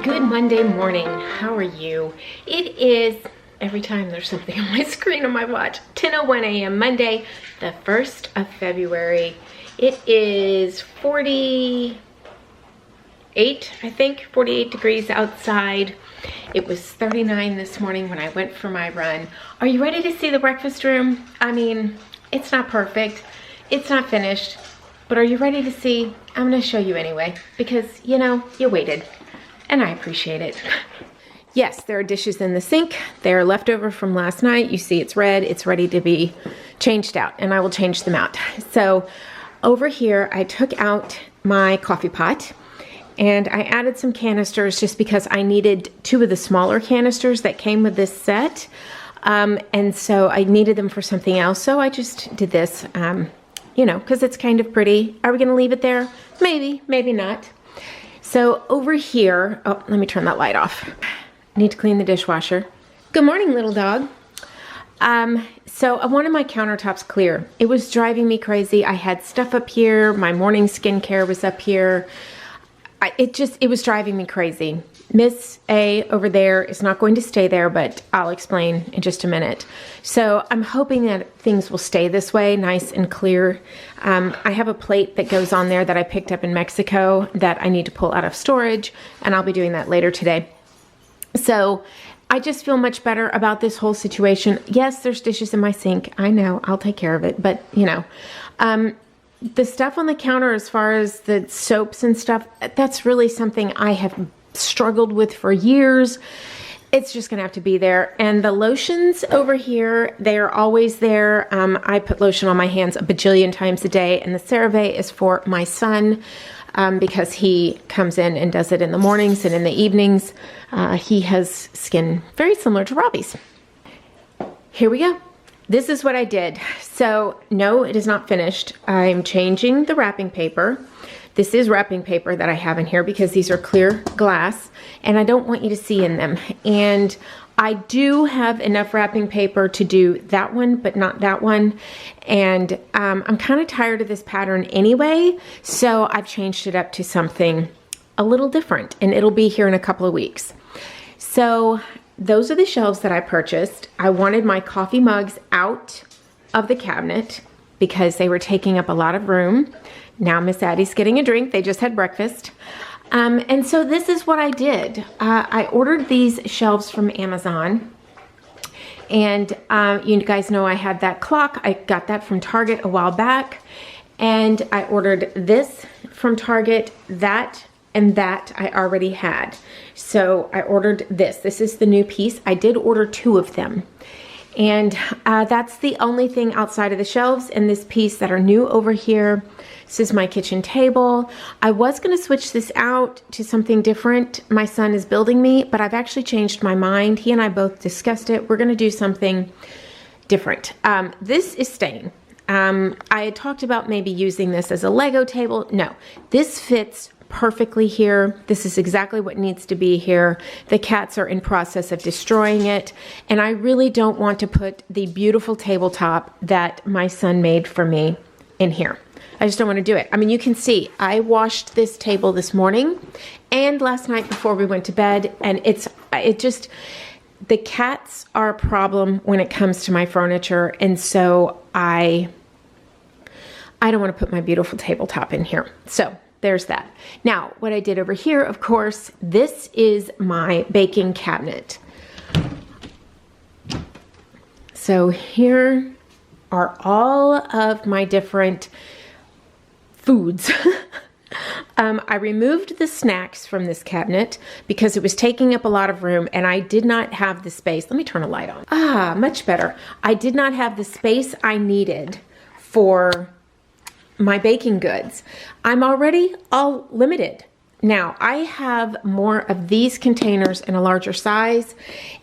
Good Monday morning. How are you? It is, every time there's something on my screen on my watch, 10:01 a.m. Monday, the 1st of February. It is 48, I think, 48 degrees outside. It was 39 this morning when I went for my run. Are you ready to see the breakfast room? I mean, it's not perfect. It's not finished. But are you ready to see? I'm gonna show you anyway, because, you know, you waited. And I appreciate it. Yes, there are dishes in the sink. They're left over from last night. You see it's red. It's ready to be changed out, and I will change them out. So over here, I took out my coffee pot, and I added some canisters just because I needed 2 of the smaller canisters that came with this set. And so I needed them for something else. So I just did this, you know, because it's kind of pretty. Are we going to leave it there? Maybe, maybe not. So over here, oh, let me turn that light off. I need to clean the dishwasher. Good morning, little dog. So I wanted my countertops clear. It was driving me crazy. I had stuff up here. My morning skincare was up here. It was driving me crazy. Miss A over there is not going to stay there, but I'll explain in just a minute. So I'm hoping that things will stay this way, nice and clear. I have a plate that goes on there that I picked up in Mexico that I need to pull out of storage, and I'll be doing that later today. So I just feel much better about this whole situation. Yes, there's dishes in my sink. I know, I'll take care of it, but you know. The stuff on the counter as far as the soaps and stuff, that's really something I have struggled with for years. It's just gonna have to be there. And the lotions over here, they are always there. I put lotion on my hands a bajillion times a day, and the CeraVe is for my son because he comes in and does it in the mornings and in the evenings. He has skin very similar to Robbie's. Here we go. This is what I did. So no, it is not finished. I'm changing the wrapping paper. This is wrapping paper that I have in here because these are clear glass and I don't want you to see in them. And I do have enough wrapping paper to do that one, but not that one. And I'm kind of tired of this pattern anyway, so I've changed it up to something a little different, and it'll be here in a couple of weeks. So those are the shelves that I purchased. I wanted my coffee mugs out of the cabinet because they were taking up a lot of room. Now Miss Addie's getting a drink. They just had breakfast. And so this is what I did. I ordered these shelves from Amazon. And you guys know I had that clock. I got that from Target a while back. And I ordered this from Target, that and that I already had. So I ordered this. This is the new piece. I did order 2 of them. And that's the only thing outside of the shelves and this piece that are new over here. This is my kitchen table. I was going to switch this out to something different. My son is building me, but I've actually changed my mind. He and I both discussed it. We're going to do something different. This is staying. I had talked about maybe using this as a Lego table. No, this fits perfectly here. This is exactly what needs to be here. The cats are in process of destroying it, and I really don't want to put the beautiful tabletop that my son made for me in here. I just don't want to do it. I mean, you can see I washed this table this morning and last night before we went to bed, and the cats are a problem when it comes to my furniture, and so I don't want to put my beautiful tabletop in here. So there's that. Now, what I did over here, of course, this is my baking cabinet. So here are all of my different foods. I removed the snacks from this cabinet because it was taking up a lot of room and I did not have the space. Let me turn a light on. Ah, much better. I did not have the space I needed for my baking goods. I'm already all limited. Now, I have more of these containers in a larger size,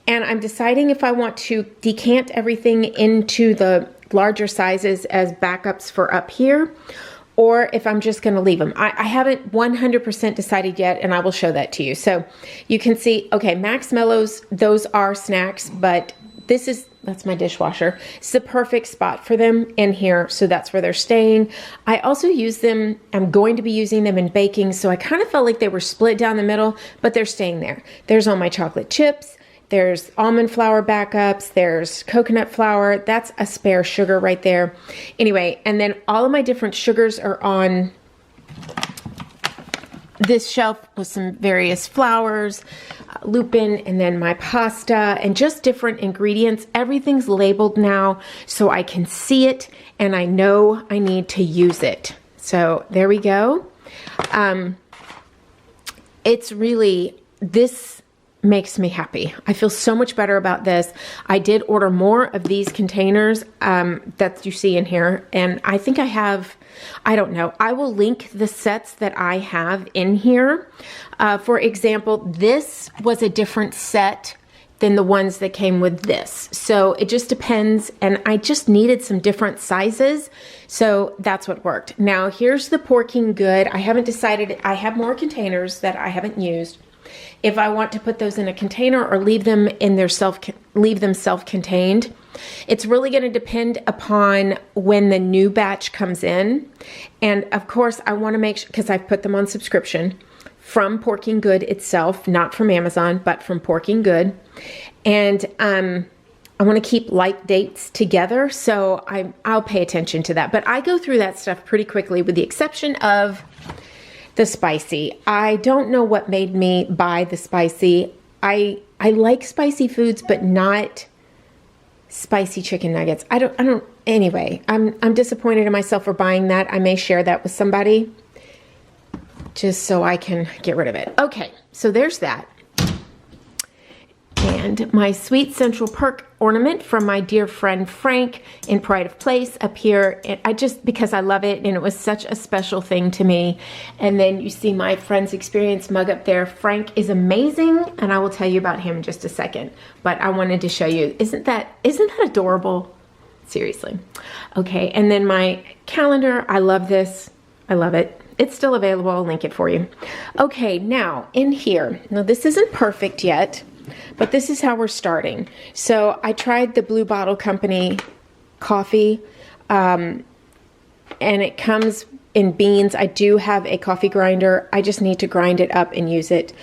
and I'm deciding if I want to decant everything into the larger sizes as backups for up here, or if I'm just going to leave them. I haven't 100% decided yet, and I will show that to you. So you can see, okay, Max Mellows, those are snacks, but this is That's my dishwasher. It's the perfect spot for them in here, so that's where they're staying. I also use them, I'm going to be using them in baking, so I kind of felt like they were split down the middle, but they're staying there. There's all my chocolate chips, there's almond flour backups, there's coconut flour, that's a spare sugar right there. Anyway, and then all of my different sugars are on this shelf with some various flours, lupin, and then my pasta, and just different ingredients. Everything's labeled now so I can see it and I know I need to use it. So there we go. It's really, this makes me happy. I feel so much better about this. I did order more of these containers that you see in here, and I think I have, I don't know, I will link the sets that I have in here. For example, this was a different set than the ones that came with this. So it just depends, and I just needed some different sizes, so that's what worked. Now here's the Porking Good. I haven't decided, I have more containers that I haven't used. If I want to put those in a container or leave them in their self-contained, it's really going to depend upon when the new batch comes in. And of course, I want to make sure, because I've put them on subscription from Porking Good itself, not from Amazon, but from Porking Good. And I want to keep like dates together, so I'll pay attention to that. But I go through that stuff pretty quickly, with the exception of the spicy. I don't know what made me buy the spicy. I like spicy foods, but not spicy chicken nuggets. Anyway, I'm disappointed in myself for buying that. I may share that with somebody just so I can get rid of it. Okay, so there's that. And my Sweet Central Perk ornament from my dear friend Frank in Pride of Place up here. Because I love it, and it was such a special thing to me. And then you see my Friends Experience mug up there. Frank is amazing, and I will tell you about him in just a second. But I wanted to show you, isn't that adorable? Seriously. Okay, and then my calendar, I love this. I love it. It's still available, I'll link it for you. Okay, now in here, now this isn't perfect yet, but this is how we're starting. So I tried the Blue Bottle Company coffee, and it comes in beans. I do have a coffee grinder. I just need to grind it up and use it.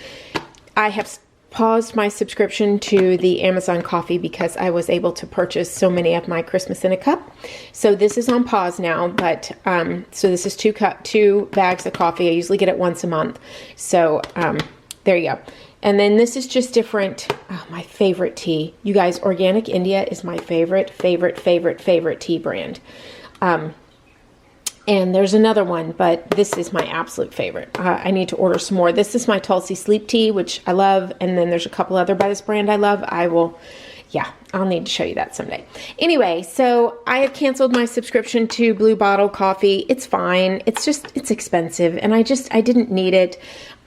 I have paused my subscription to the Amazon coffee because I was able to purchase so many of my Christmas in a cup. So this is on pause now, but so this is two bags of coffee. I usually get it once a month. So there you go. And then this is just different. Oh, my favorite tea. You guys, Organic India is my favorite tea brand. And there's another one, but this is my absolute favorite. I need to order some more. This is my Tulsi Sleep Tea, which I love. And then there's a couple other by this brand I love. I'll need to show you that someday. Anyway, so I have canceled my subscription to Blue Bottle Coffee. It's fine. It's expensive, and I didn't need it.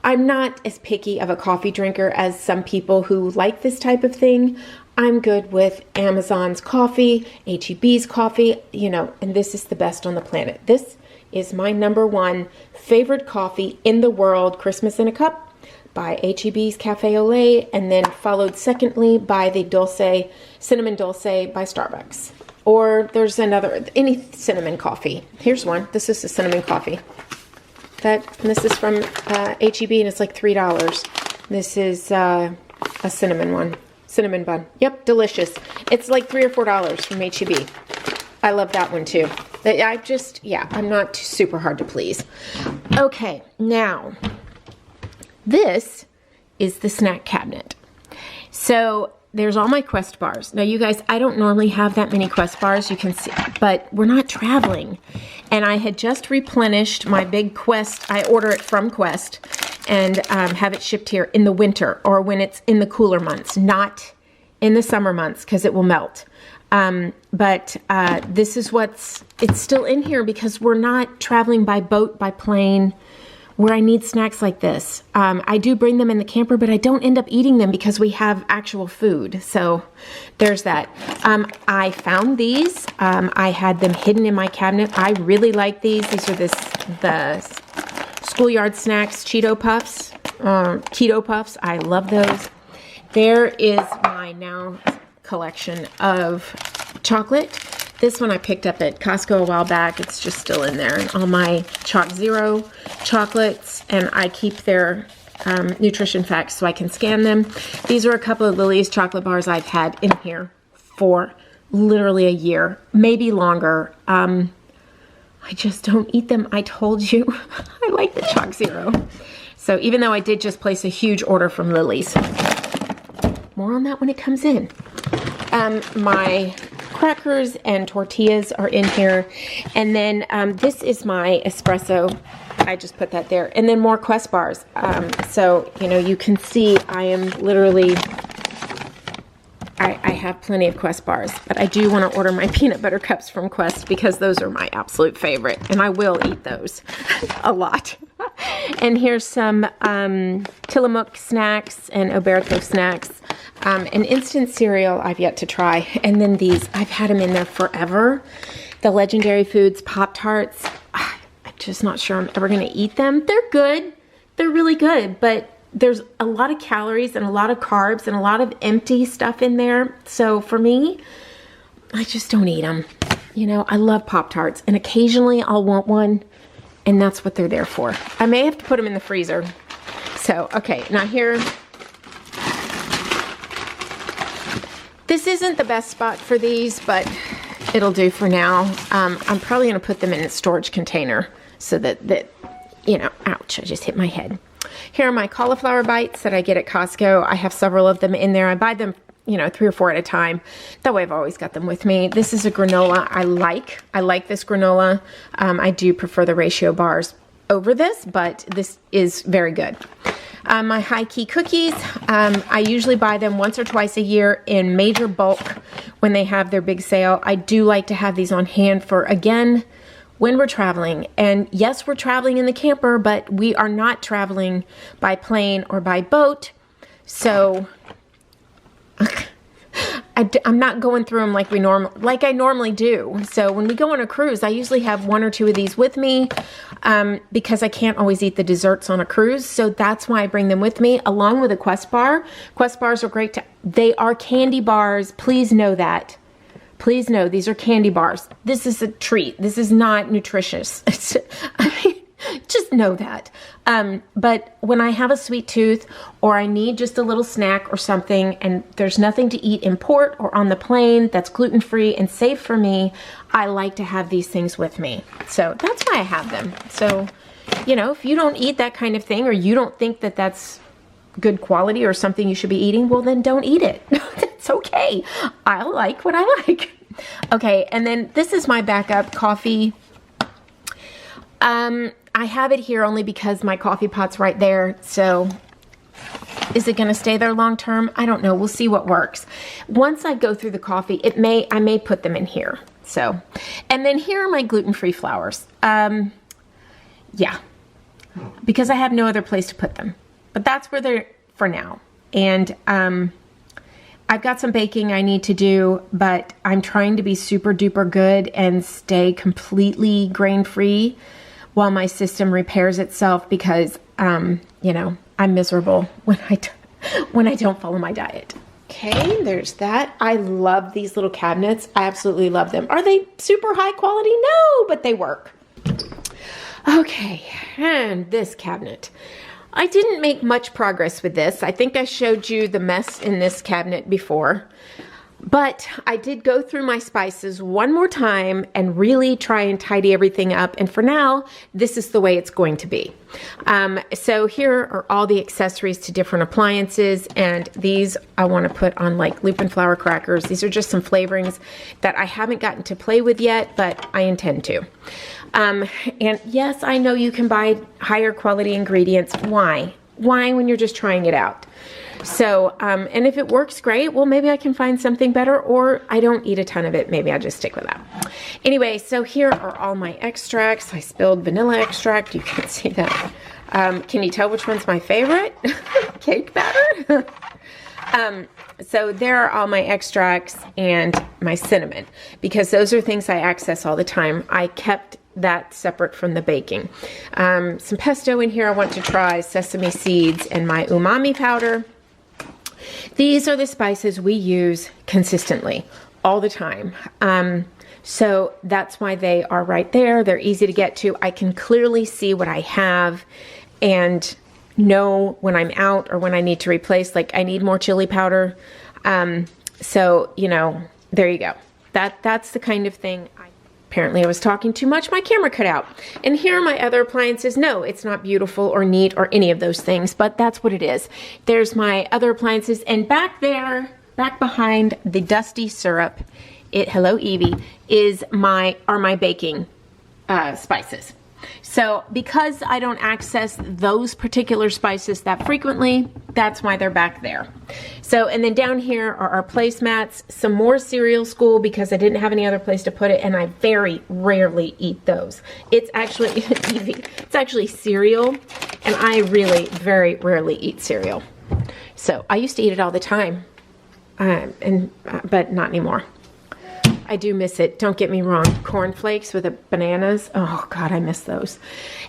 I'm not as picky of a coffee drinker as some people who like this type of thing. I'm good with Amazon's coffee, H-E-B's coffee, and this is the best on the planet. This is my #1 favorite coffee in the world, Christmas in a Cup by H-E-B's Cafe au Lait, and then followed secondly by the Cinnamon Dulce by Starbucks. Or there's any cinnamon coffee. Here's one. This is the cinnamon coffee. This is from H-E-B, and it's like $3. This is a cinnamon one. Cinnamon bun. Yep, delicious. It's like $3 or $4 from H-E-B. I love that one too. I'm not super hard to please. Okay, now, this is the snack cabinet. So there's all my Quest bars. Now, you guys, I don't normally have that many Quest bars, you can see, but we're not traveling. And I had just replenished my big Quest. I order it from Quest and have it shipped here in the winter or when it's in the cooler months, not in the summer months because it will melt. But this is it's still in here because we're not traveling by boat, by plane, where I need snacks like this. I do bring them in the camper, but I don't end up eating them because we have actual food. So there's that. I found these. I had them hidden in my cabinet. I really like these. These are the Schoolyard Snacks Cheeto Puffs. Keto Puffs. I love those. There is my now collection of chocolate. This one I picked up at Costco a while back. It's just still in there. And all my Chalk Zero chocolates, and I keep their nutrition facts so I can scan them. These are a couple of Lily's chocolate bars I've had in here for literally a year, maybe longer. I just don't eat them. I told you I like the Chalk Zero. So even though I did just place a huge order from Lily's. More on that when it comes in. My crackers and tortillas are in here. And then this is my espresso. I just put that there. And then more Quest bars. So, you know, you can see I am literally... I have plenty of Quest bars, but I do want to order my peanut butter cups from Quest because those are my absolute favorite, and I will eat those a lot. And here's some Tillamook snacks and Oberto snacks. An instant cereal I've yet to try. And then these, I've had them in there forever. The Legendary Foods Pop-Tarts. I'm just not sure I'm ever going to eat them. They're good. They're really good, but there's a lot of calories and a lot of carbs and a lot of empty stuff in there. So for me, I just don't eat them. You know, I love Pop-Tarts, and occasionally I'll want one, and that's what they're there for. I may have to put them in the freezer. So, okay, now here, this isn't the best spot for these, but it'll do for now. I'm probably going to put them in a storage container so that, you know, ouch, I just hit my head. Here are my cauliflower bites that I get at Costco. I have several of them in there. I buy them, you know, 3 or 4 at a time. That way I've always got them with me. This is a granola I like. I like this granola. I do prefer the ratio bars over this, but this is very good. My high key cookies, I usually buy them once or twice a year in major bulk when they have their big sale. I do like to have these on hand for, again, when we're traveling. And yes, we're traveling in the camper, but we are not traveling by plane or by boat. So I'm not going through them like I normally do. So when we go on a cruise, I usually have 1 or 2 of these with me because I can't always eat the desserts on a cruise. So that's why I bring them with me along with a Quest bar. Quest bars are great. They are candy bars. Please know that. Please know these are candy bars. This is a treat. This is not nutritious. Just know that. But when I have a sweet tooth or I need just a little snack or something and there's nothing to eat in port or on the plane that's gluten-free and safe for me, I like to have these things with me. So that's why I have them. So, you know, if you don't eat that kind of thing or you don't think that that's good quality or something you should be eating, well then don't eat it. It's okay. I like what I like. Okay, and then this is my backup coffee. I have it here only because my coffee pot's right there. So is it going to stay there long term? I don't know. We'll see what works. Once I go through the coffee, I may put them in here. So, and then here are my gluten-free flours. Yeah, because I have no other place to put them. But that's where they're for now. And I've got some baking I need to do, but I'm trying to be super duper good and stay completely grain-free while my system repairs itself because, you know, I'm miserable when I don't follow my diet. Okay, there's that. I love these little cabinets. I absolutely love them. Are they super high quality? No, but they work. Okay, and this cabinet. I didn't make much progress with this. I think I showed you the mess in this cabinet before. But I did go through my spices one more time and really try and tidy everything up. And for now, this is the way it's going to be. So here are all the accessories to different appliances. And these I want to put on like Lupin flour crackers. These are just some flavorings that I haven't gotten to play with yet, but I intend to. And yes, I know you can buy higher quality ingredients. Why? Why when you're just trying it out? So, and if it works great, well, maybe I can find something better, or I don't eat a ton of it. Maybe I just stick with that. Anyway, so here are all my extracts. I spilled vanilla extract. You can't see that. Can you tell which one's my favorite? Cake batter. So there are all my extracts and my cinnamon, because those are things I access all the time. I kept that separate from the baking. Some pesto in here I want to try, sesame seeds, and my umami powder. These are the spices we use consistently all the time. So that's why they are right there. They're easy to get to. I can clearly see what I have and know when I'm out or when I need to replace, like I need more chili powder. So, you know, there you go. That's the kind of thing. Apparently I was talking too much, my camera cut out. And here are my other appliances. No, it's not beautiful or neat or any of those things, but that's what it is. There's my other appliances, and back there, back behind the dusty syrup, hello Evie, are my baking spices. So because I don't access those particular spices that frequently, that's why they're back there. So, and then down here are our placemats, some more cereal school because I didn't have any other place to put it, and I very rarely eat those. It's actually, it's actually cereal, and I really very rarely eat cereal. So I used to eat it all the time, but not anymore. I do miss it, don't get me wrong. Cornflakes with the bananas, oh God, I miss those.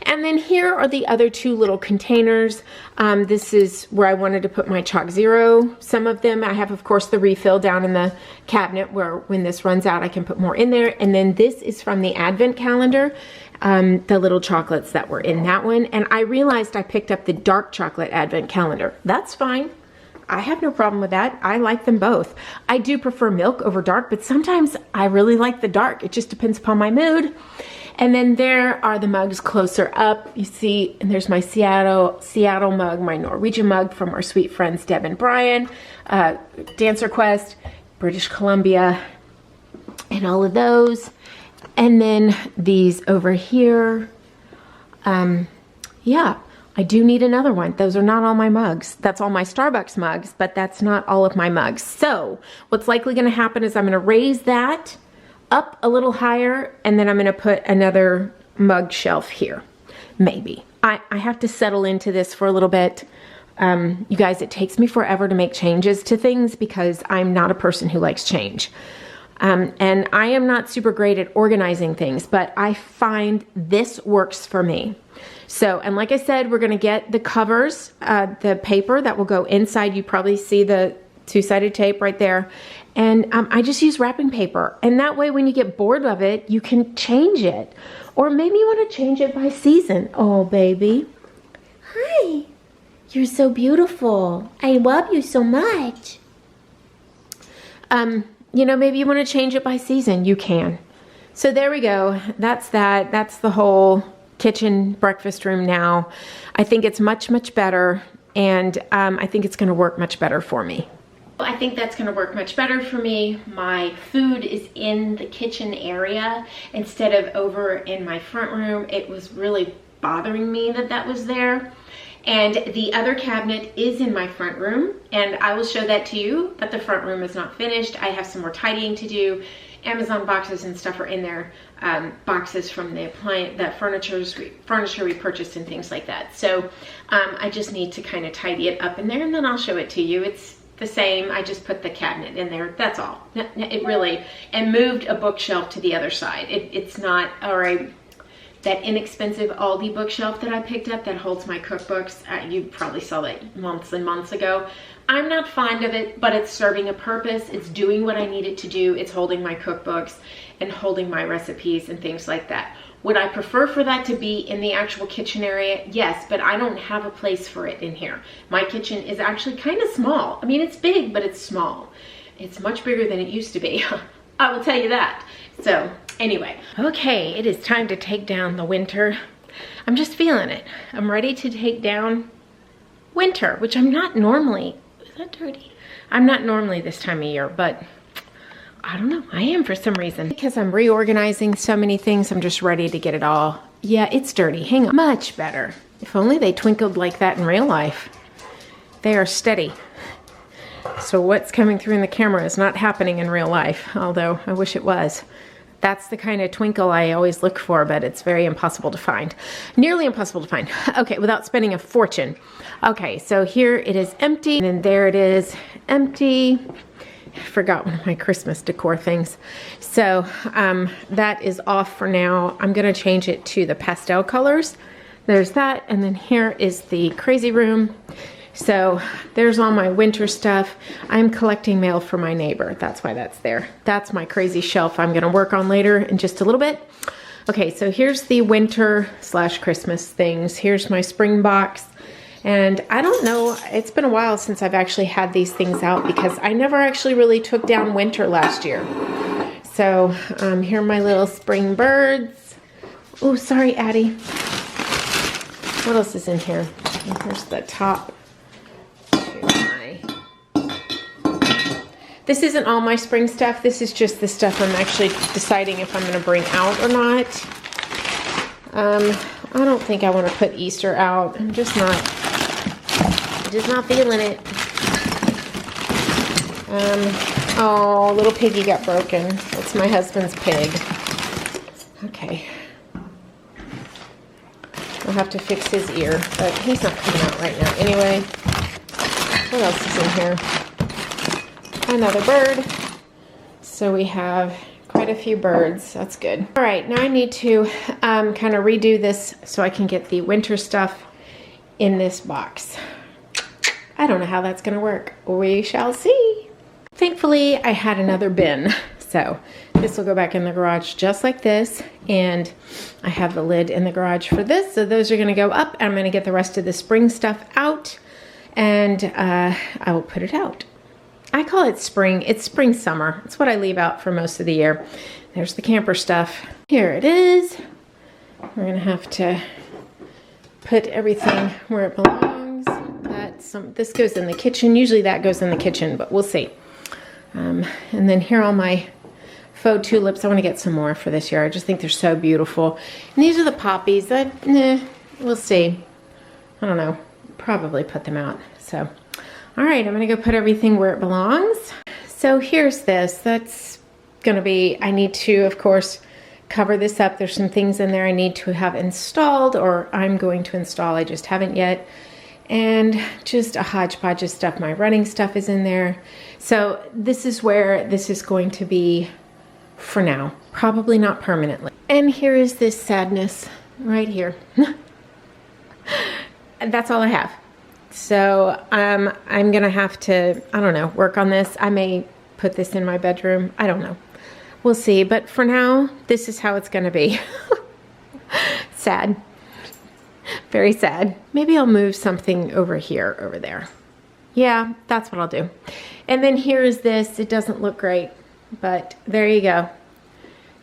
And then here are the other two little containers. This is where I wanted to put my Chalk Zero. Some of them, I have of course the refill down in the cabinet where when this runs out I can put more in there. And then this is from the Advent calendar, the little chocolates that were in that one. And I realized I picked up the dark chocolate Advent calendar. That's fine. I have no problem with that. I like them both. I do prefer milk over dark, but sometimes I really like the dark. It just depends upon my mood. And then there are the mugs closer up. You see, and there's my Seattle mug, my Norwegian mug from our sweet friends Deb and Brian, Dancer Quest, British Columbia, and all of those. And then these over here. Yeah. I do need another one. Those are not all my mugs. That's all my Starbucks mugs, but that's not all of my mugs. So what's likely going to happen is I'm going to raise that up a little higher, and then I'm going to put another mug shelf here. Maybe. I have to settle into this for a little bit. You guys, it takes me forever to make changes to things because I'm not a person who likes change. And I am not super great at organizing things, but I find this works for me. So, and like I said, we're going to get the covers, the paper that will go inside. You probably see the two-sided tape right there. And I just use wrapping paper. And that way, when you get bored of it, you can change it. Or maybe you want to change it by season. Oh, baby. Hi. You're so beautiful. I love you so much. You know, maybe you want to change it by season. You can. So there we go. That's that. That's the whole kitchen breakfast room now. I think it's much, much better, and I think it's going to work much better for me. I think that's going to work much better for me. My food is in the kitchen area instead of over in my front room. It was really bothering me that that was there. And the other cabinet is in my front room, and I will show that to you, but the front room is not finished. I have some more tidying to do. Amazon boxes and stuff are in there, boxes from the furniture we purchased and things like that. So I just need to kind of tidy it up in there, and then I'll show it to you. It's the same. I just put the cabinet in there. That's all. It really, and moved a bookshelf to the other side. It's not, that inexpensive Aldi bookshelf that I picked up that holds my cookbooks. You probably saw that months and months ago. I'm not fond of it, but it's serving a purpose. It's doing what I need it to do. It's holding my cookbooks and holding my recipes and things like that. Would I prefer for that to be in the actual kitchen area? Yes, but I don't have a place for it in here. My kitchen is actually kind of small. I mean, it's big, but it's small. It's much bigger than it used to be. I will tell you that. So anyway, okay, it is time to take down the winter. I'm just feeling it. I'm ready to take down winter, which I'm not normally. Is that dirty? I'm not normally this time of year, but I don't know. I am for some reason. Because I'm reorganizing so many things, I'm just ready to get it all. Yeah, it's dirty. Hang on. Much better. If only they twinkled like that in real life. They are steady. So what's coming through in the camera is not happening in real life, although I wish it was. That's the kind of twinkle I always look for, but it's very impossible to find. Nearly impossible to find. Okay, without spending a fortune. Okay, so here it is empty, and then there it is empty. I forgot one of my Christmas decor things. So that is off for now. I'm gonna change it to the pastel colors. There's that, and then here is the crazy room. So there's all my winter stuff. I'm collecting mail for my neighbor. That's why that's there. That's my crazy shelf I'm gonna work on later in just a little bit. Okay, so here's the winter / Christmas things. Here's my spring box. And I don't know, it's been a while since I've actually had these things out because I never actually really took down winter last year. So here are my little spring birds. Oh, sorry, Addie. What else is in here? Here's the top. This isn't all my spring stuff. This is just the stuff I'm actually deciding if I'm going to bring out or not. I don't think I want to put Easter out. I'm just not feeling it. Oh, little piggy got broken. It's my husband's pig. Okay. I'll have to fix his ear, but he's not coming out right now. Anyway, what else is in here? Another bird. So we have quite a few birds. That's good. All right, now I need to kind of redo this so I can get the winter stuff in this box. I don't know how that's going to work. We shall see. Thankfully, I had another bin. So this will go back in the garage just like this. And I have the lid in the garage for this. So those are going to go up. I'm going to get the rest of the spring stuff out. And I will put it out. I call it spring. It's spring summer. It's what I leave out for most of the year. There's the camper stuff. Here it is. We're going to have to put everything where it belongs. This goes in the kitchen. Usually that goes in the kitchen, but we'll see. And then here are all my faux tulips. I want to get some more for this year. I just think they're so beautiful. And these are the poppies. We'll see. I don't know. Probably put them out. So, all right, I'm going to go put everything where it belongs. So here's this. That's going to be, I need to, of course, cover this up. There's some things in there I need to have installed, or I'm going to install. I just haven't yet. And just a hodgepodge of stuff. My running stuff is in there. So this is where this is going to be for now. Probably not permanently. And here is this sadness right here. And that's all I have. So I'm gonna have to, I don't know, work on this. I may put this in my bedroom. I don't know. We'll see. But for now, this is how it's gonna be. Sad. Very sad. Maybe I'll move something over here, over there. Yeah, that's what I'll do. And then here is this. It doesn't look great, but there you go.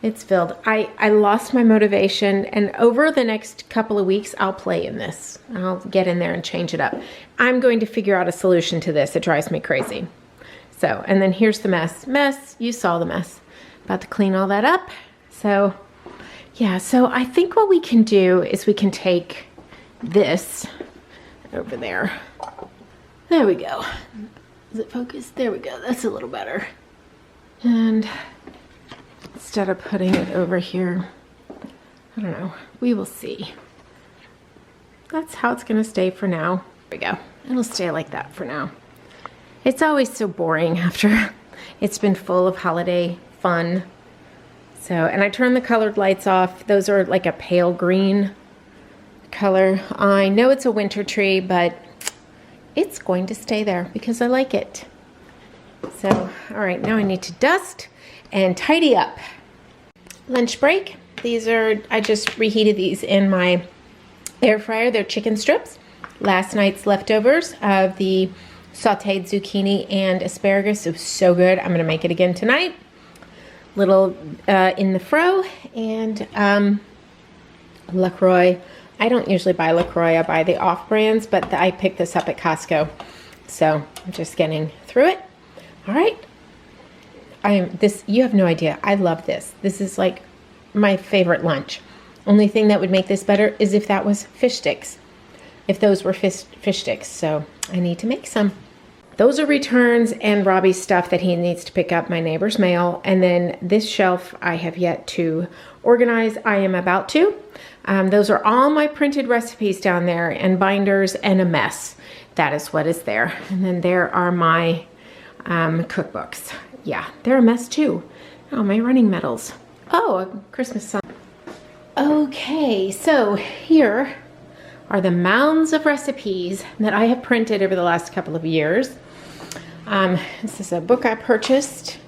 It's filled. I lost my motivation, and over the next couple of weeks, I'll play in this. I'll get in there and change it up. I'm going to figure out a solution to this. It drives me crazy. So, and then here's the mess. You saw the mess. About to clean all that up. So, yeah, so I think what we can do is we can take this over there. There we go. Is it focused? There we go. That's a little better. And instead of putting it over here, I don't know. We will see. That's how it's going to stay for now. There we go. It'll stay like that for now. It's always so boring after it's been full of holiday fun. So, and I turned the colored lights off. Those are like a pale green color. I know it's a winter tree, but it's going to stay there because I like it. So, all right, now I need to dust and tidy up. Lunch break. These are, I just reheated these in my air fryer. They're chicken strips. Last night's leftovers of the sauteed zucchini and asparagus. It was so good. I'm going to make it again tonight. Little in the fro, and LaCroix. I don't usually buy LaCroix. I buy the off brands, but I picked this up at Costco. So I'm just getting through it. All right. You have no idea. I love this. This is like my favorite lunch. Only thing that would make this better is if that was fish sticks. If those were fish sticks. So I need to make some. Those are returns and Robbie's stuff that he needs to pick up, my neighbor's mail. And then this shelf I have yet to organize. I am about to. Those are all my printed recipes down there, and binders, and a mess. That is what is there. And then there are my cookbooks. Yeah, they're a mess too. Oh, my running medals. Oh, a Christmas song. Okay, so here are the mounds of recipes that I have printed over the last couple of years. This is a book I purchased.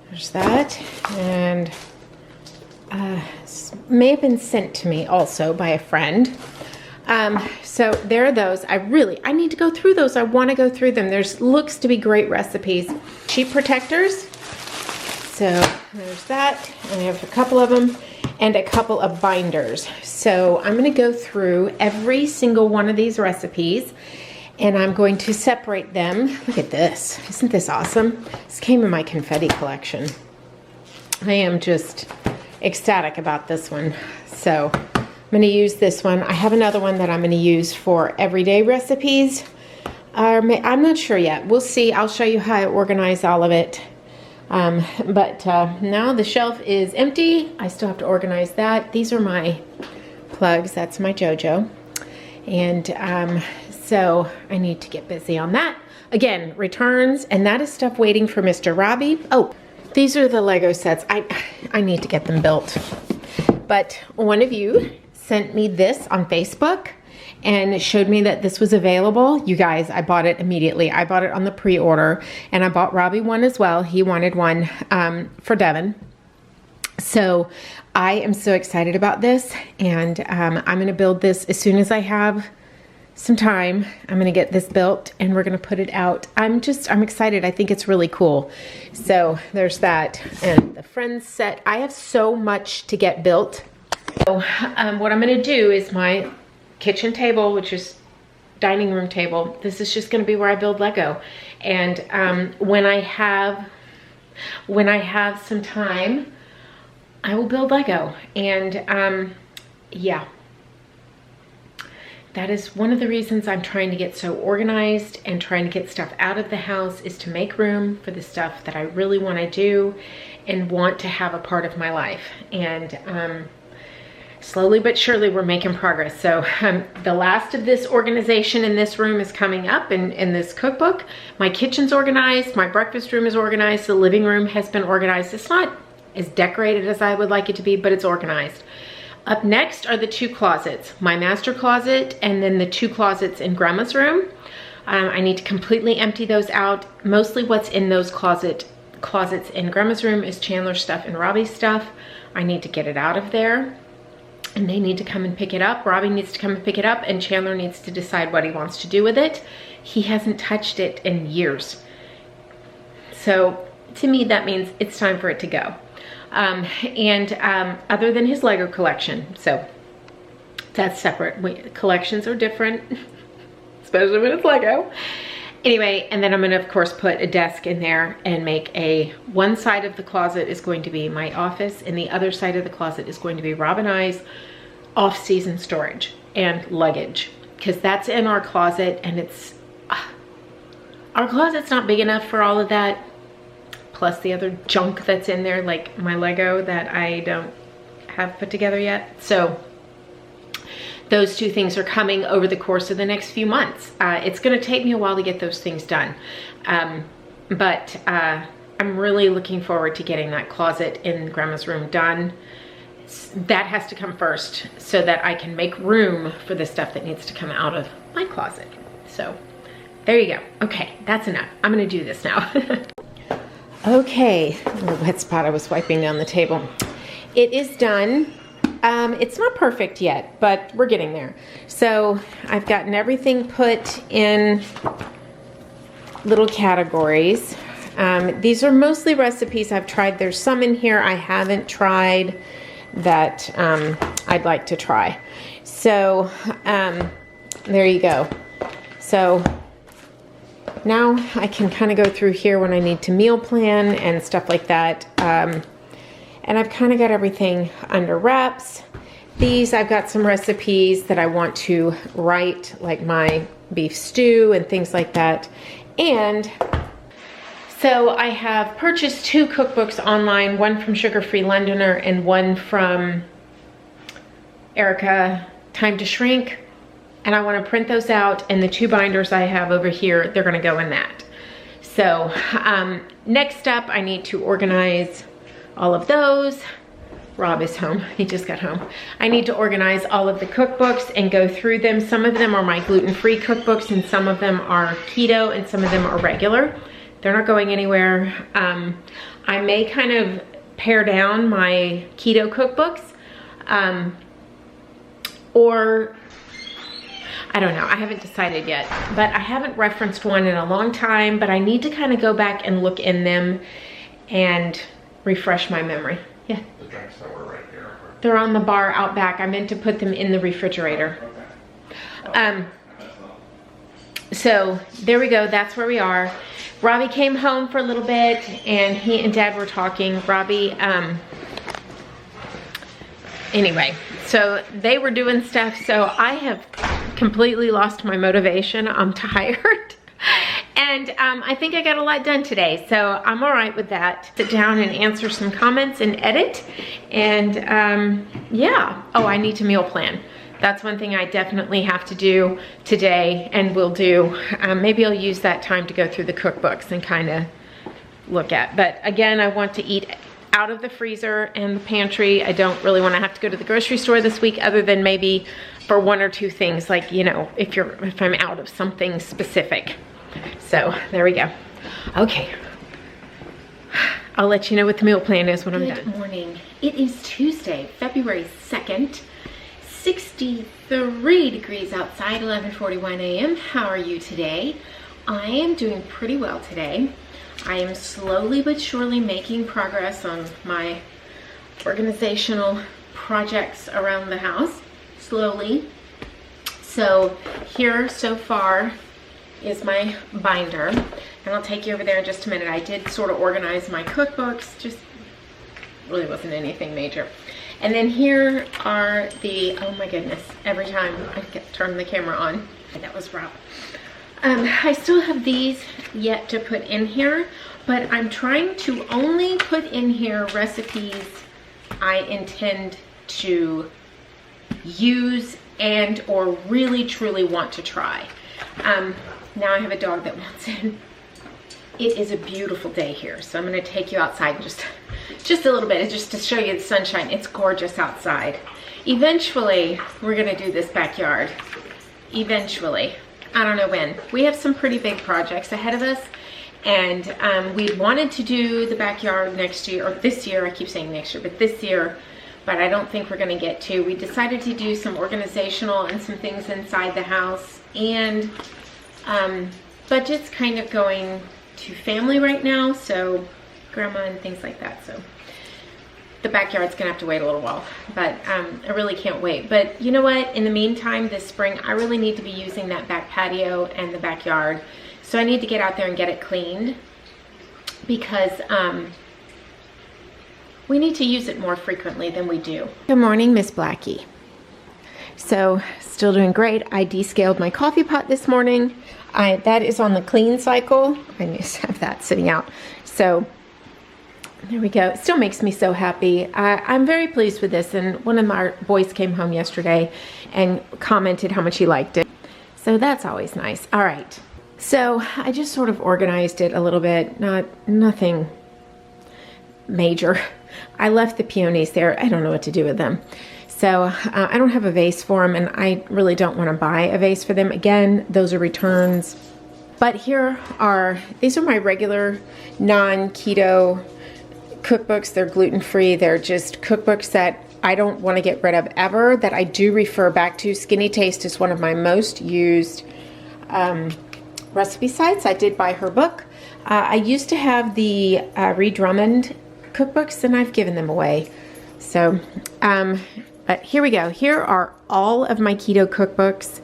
There's that. And this may have been sent to me also by a friend. So there are those. I need to go through those. I want to go through them. Looks to be great recipes. Sheet protectors. So there's that. I have a couple of them and a couple of binders. So I'm going to go through every single one of these recipes and I'm going to separate them. Look at this. Isn't this awesome? This came in my confetti collection. I am just ecstatic about this one. So I'm going to use this one. I have another one that I'm going to use for everyday recipes. I'm not sure yet. We'll see. I'll show you how I organize all of it. But now the shelf is empty. I still have to organize that. These are my plugs. That's my JoJo. And so I need to get busy on that. Again, returns, and that is stuff waiting for Mr. Robbie. Oh, these are the Lego sets. I need to get them built. But one of you sent me this on Facebook and it showed me that this was available. You guys, I bought it immediately. I bought it on the pre-order and I bought Robbie one as well. He wanted one for Devin. So I am so excited about this and I'm gonna build this as soon as I have some time. I'm gonna get this built and we're gonna put it out. I'm excited. I think it's really cool. So there's that. And the Friends set. I have so much to get built. So what I'm gonna do is my kitchen table, which is dining room table. This is just gonna be where I build Lego. And when I have some time, I will build Lego. And yeah. That is one of the reasons I'm trying to get so organized and trying to get stuff out of the house, is to make room for the stuff that I really want to do and want to have a part of my life. And slowly but surely we're making progress. So the last of this organization in this room is coming up in this cookbook. My kitchen's organized, my breakfast room is organized, the living room has been organized. It's not as decorated as I would like it to be, but it's organized. Up next are the two closets, my master closet and then the two closets in Grandma's room. I need to completely empty those out. Mostly what's in those closets in Grandma's room is Chandler's stuff and Robbie's stuff. I need to get it out of there and they need to come and pick it up. Robbie needs to come and pick it up and Chandler needs to decide what he wants to do with it. He hasn't touched it in years. So to me, that means it's time for it to go. Other than his Lego collection. So that's separate. Collections are different, especially when it's Lego. Anyway, and then I'm gonna of course put a desk in there and make one side of the closet is going to be my office and the other side of the closet is going to be Rob and I's off-season storage and luggage, because that's in our closet and our closet's not big enough for all of that. Plus the other junk that's in there, like my Lego that I don't have put together yet. So those two things are coming over the course of the next few months. It's gonna take me a while to get those things done. But I'm really looking forward to getting that closet in Grandma's room done. That has to come first so that I can make room for the stuff that needs to come out of my closet. So there you go. Okay, that's enough. I'm gonna do this now. Okay, the wet spot I was wiping down the table. It is done. It's not perfect yet, but we're getting there. So I've gotten everything put in little categories. These are mostly recipes I've tried. There's some in here I haven't tried that I'd like to try. So there you go. So now I can kind of go through here when I need to meal plan and stuff like that. And I've kind of got everything under wraps. These, I've got some recipes that I want to write, like my beef stew and things like that. And so I have purchased 2 cookbooks online, one from Sugar Free Londoner and one from Erica, Time to Shrink. And I want to print those out, and the 2 binders I have over here, they're going to go in that. So next up, I need to organize all of those. Rob is home. He just got home. I need to organize all of the cookbooks and go through them. Some of them are my gluten-free cookbooks and some of them are keto and some of them are regular. They're not going anywhere. I may kind of pare down my keto cookbooks or I don't know, I haven't decided yet, but I haven't referenced one in a long time, but I need to kind of go back and look in them and refresh my memory. Yeah. The drinks that were right here. They're on the bar out back. I meant to put them in the refrigerator. Okay. So there we go, that's where we are. Robbie came home for a little bit and he and Dad were talking. Robbie, anyway, so they were doing stuff. So I have completely lost my motivation. I'm tired. And I think I got a lot done today. So I'm all right with that. Sit down and answer some comments and edit. And yeah, oh, I need to meal plan. That's one thing I definitely have to do today and will do. Maybe I'll use that time to go through the cookbooks and kind of look at. But again, I want to eat out of the freezer and the pantry. I don't really want to have to go to the grocery store this week other than maybe for one or two things, like, you know, if I'm out of something specific. So there we go. Okay. I'll let you know what the meal plan is when I'm done. Good morning. It is Tuesday, February 2nd. 63 degrees outside, 11:41 a.m. How are you today? I am doing pretty well today. I am slowly but surely making progress on my organizational projects around the house. Slowly. So here so far is my binder, and I'll take you over there in just a minute. I did sort of organize my cookbooks, just really wasn't anything major. And then here are the, oh my goodness, every time I turn the camera on, that was Rob. I still have these yet to put in here, but I'm trying to only put in here recipes I intend to use and or really truly want to try. Now I have a dog that wants in. It is a beautiful day here, so I'm going to take you outside and just a little bit, just to show you the sunshine. It's gorgeous outside. Eventually, we're going to do this backyard. Eventually. I don't know when. We have some pretty big projects ahead of us, and we wanted to do the backyard next year, or this year. I keep saying next year, but this year, but I don't think we're going to get to. We decided to do some organizational and some things inside the house, and budget's kind of going to family right now, so grandma and things like that. So the backyard's gonna have to wait a little while, but I really can't wait. But you know what? In the meantime, this spring, I really need to be using that back patio and the backyard. So I need to get out there and get it cleaned because we need to use it more frequently than we do. Good morning, Miss Blackie. So still doing great. I descaled my coffee pot this morning. That is on the clean cycle. I just have that sitting out. So there we go. It still makes me so happy. I'm very pleased with this. And one of my boys came home yesterday and commented how much he liked it. So that's always nice. All right. So I just sort of organized it a little bit. Nothing major. I left the peonies there. I don't know what to do with them. So I don't have a vase for them, and I really don't want to buy a vase for them. Again, those are returns. But these are my regular non-keto cookbooks. They're gluten-free. They're just cookbooks that I don't want to get rid of ever, that I do refer back to. Skinny Taste is one of my most used recipe sites. I did buy her book. I used to have the Ree Drummond cookbooks, and I've given them away. So, but here we go. Here are all of my keto cookbooks,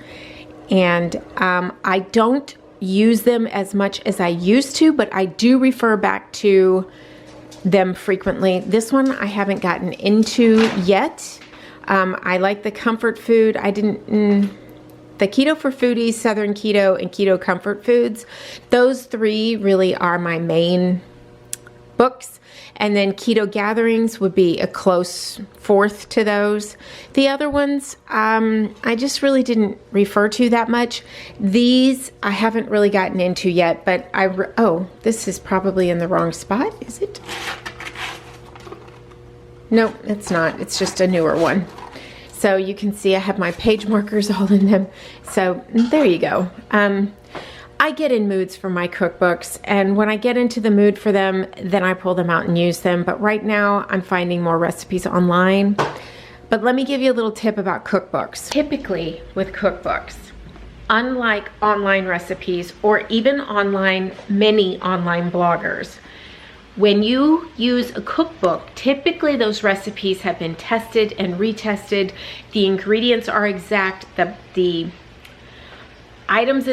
and I don't use them as much as I used to, but I do refer back to them frequently. This one I haven't gotten into yet. I like the comfort food. The Keto for Foodies, Southern Keto, and Keto Comfort Foods. Those three really are my main books. And then Keto Gatherings would be a close fourth to those. The other ones, I just really didn't refer to that much. These I haven't really gotten into yet, but oh, this is probably in the wrong spot, is it? Nope, it's not. It's just a newer one. So you can see I have my page markers all in them. So there you go. I get in moods for my cookbooks, and when I get into the mood for them, then I pull them out and use them. But right now I'm finding more recipes online. But let me give you a little tip about cookbooks. Typically with cookbooks, unlike online recipes or even many online bloggers, when you use a cookbook, typically those recipes have been tested and retested. The ingredients are exact. The items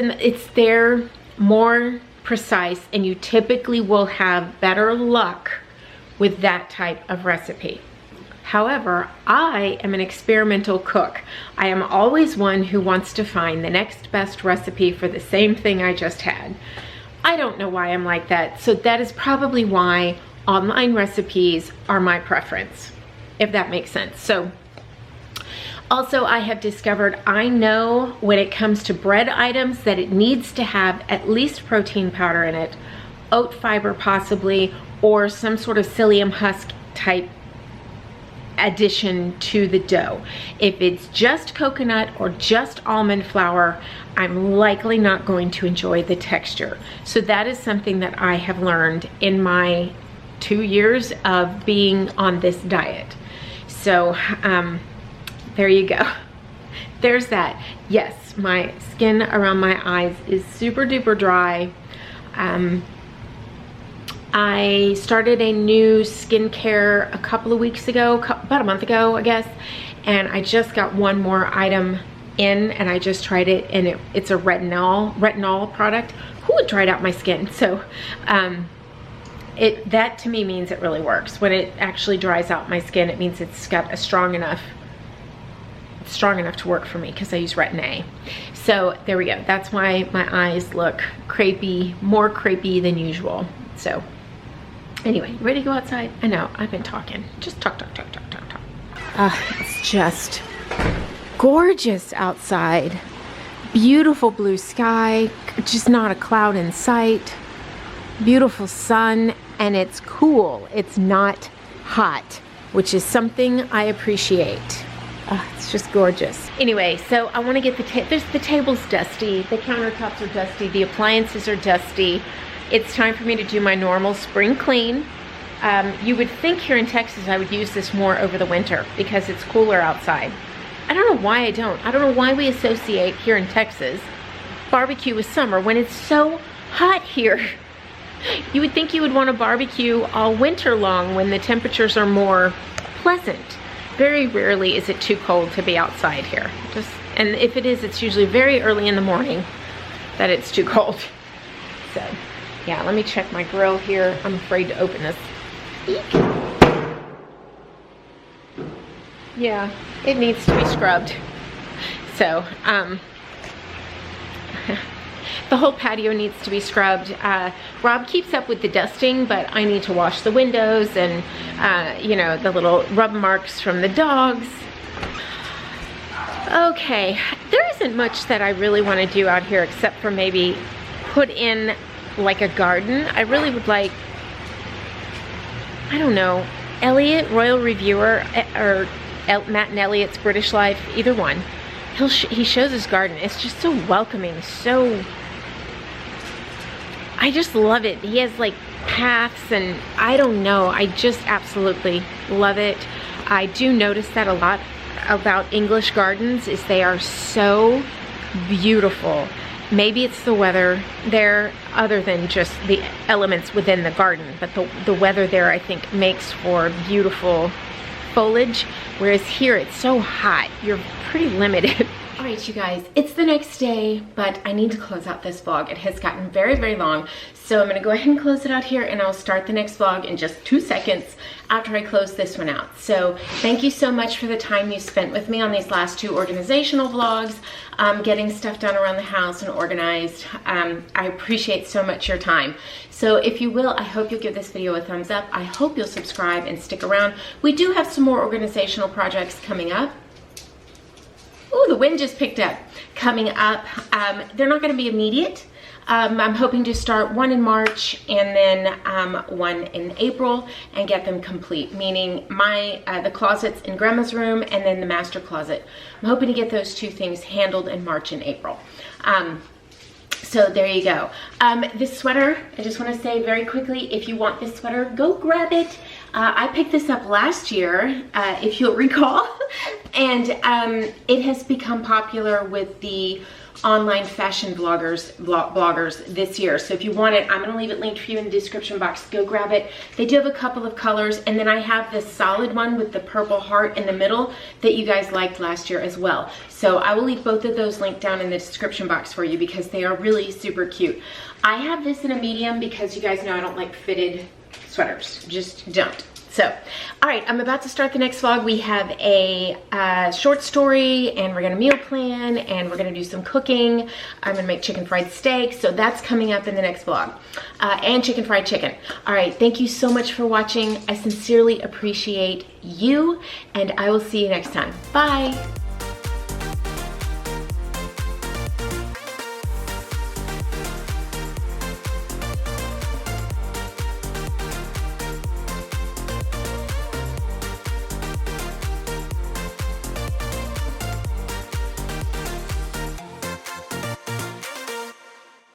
they're more precise, and you typically will have better luck with that type of recipe. However, I am an experimental cook. I am always one who wants to find the next best recipe for the same thing I just had. I don't know why I'm like that, so that is probably why online recipes are my preference, if that makes sense. So, also I have discovered I know when it comes to bread items that it needs to have at least protein powder in it, oat fiber possibly, or some sort of psyllium husk type addition to the dough. If it's just coconut or just almond flour, I'm likely not going to enjoy the texture. So that is something that I have learned in my 2 years of being on this diet. So there you go. There's that. Yes, my skin around my eyes is super duper dry. I started a new skincare a couple of weeks ago, about a month ago, I guess, and I just got one more item in, and I just tried it, and it's a retinol product. Who would dried out my skin? So that to me means it really works. When it actually dries out my skin, it means it's got a strong enough to work for me, because I use Retin A. So there we go. That's why my eyes look crepey, more crepey than usual. So anyway, you ready to go outside? I know, I've been talking. Just talk. It's just gorgeous outside. Beautiful blue sky, just not a cloud in sight. Beautiful sun, and it's cool. It's not hot, which is something I appreciate. It's just gorgeous. Anyway, so I want to get the table's dusty, the countertops are dusty, the appliances are dusty. It's time for me to do my normal spring clean. You would think here in Texas I would use this more over the winter because it's cooler outside. I don't know why I don't. I don't know why we associate here in Texas barbecue with summer when it's so hot here. You would think you would want to barbecue all winter long when the temperatures are more pleasant. Very rarely is it too cold to be outside here. And if it is, it's usually very early in the morning that it's too cold. So, yeah, let me check my grill here. I'm afraid to open this. Eek. Yeah, it needs to be scrubbed. So, the whole patio needs to be scrubbed. Rob keeps up with the dusting, but I need to wash the windows and, you know, the little rub marks from the dogs. Okay, there isn't much that I really want to do out here except for maybe put in like a garden. I really would like, I don't know, Elliot, Royal Reviewer, or Matt and Elliot's British Life, either one. He shows his garden. It's just so welcoming, so... I just love it. He has like paths, and I don't know, I just absolutely love it. I do notice that a lot about English gardens is they are so beautiful. Maybe it's the weather there, other than just the elements within the garden, but the weather there I think makes for beautiful foliage, whereas here it's so hot, you're pretty limited. All right, you guys, it's the next day, but I need to close out this vlog. It has gotten very, very long, so I'm gonna go ahead and close it out here, and I'll start the next vlog in just 2 seconds after I close this one out. So thank you so much for the time you spent with me on these last 2 organizational vlogs, getting stuff done around the house and organized. I appreciate so much your time. So if you will, I hope you'll give this video a thumbs up. I hope you'll subscribe and stick around. We do have some more organizational projects coming up. Oh, the wind just picked up. Coming up, they're not gonna be immediate. I'm hoping to start one in March and then one in April and get them complete, meaning the closets in Grandma's room and then the master closet. I'm hoping to get those two things handled in March and April. So there you go. This sweater, I just want to say very quickly, if you want this sweater, go grab it. I picked this up last year, if you'll recall, and it has become popular with the online fashion bloggers this year. So if you want it, I'm gonna leave it linked for you in the description box. Go grab it. They do have a couple of colors, and then I have this solid one with the purple heart in the middle that you guys liked last year as well. So I will leave both of those linked down in the description box for you because they are really super cute. I have this in a medium because you guys know I don't like fitted sweaters, just don't. So, all right, I'm about to start the next vlog. We have a short story, and we're gonna meal plan, and we're gonna do some cooking. I'm gonna make chicken fried steak, so that's coming up in the next vlog. And chicken fried chicken. All right, thank you so much for watching. I sincerely appreciate you, and I will see you next time. Bye.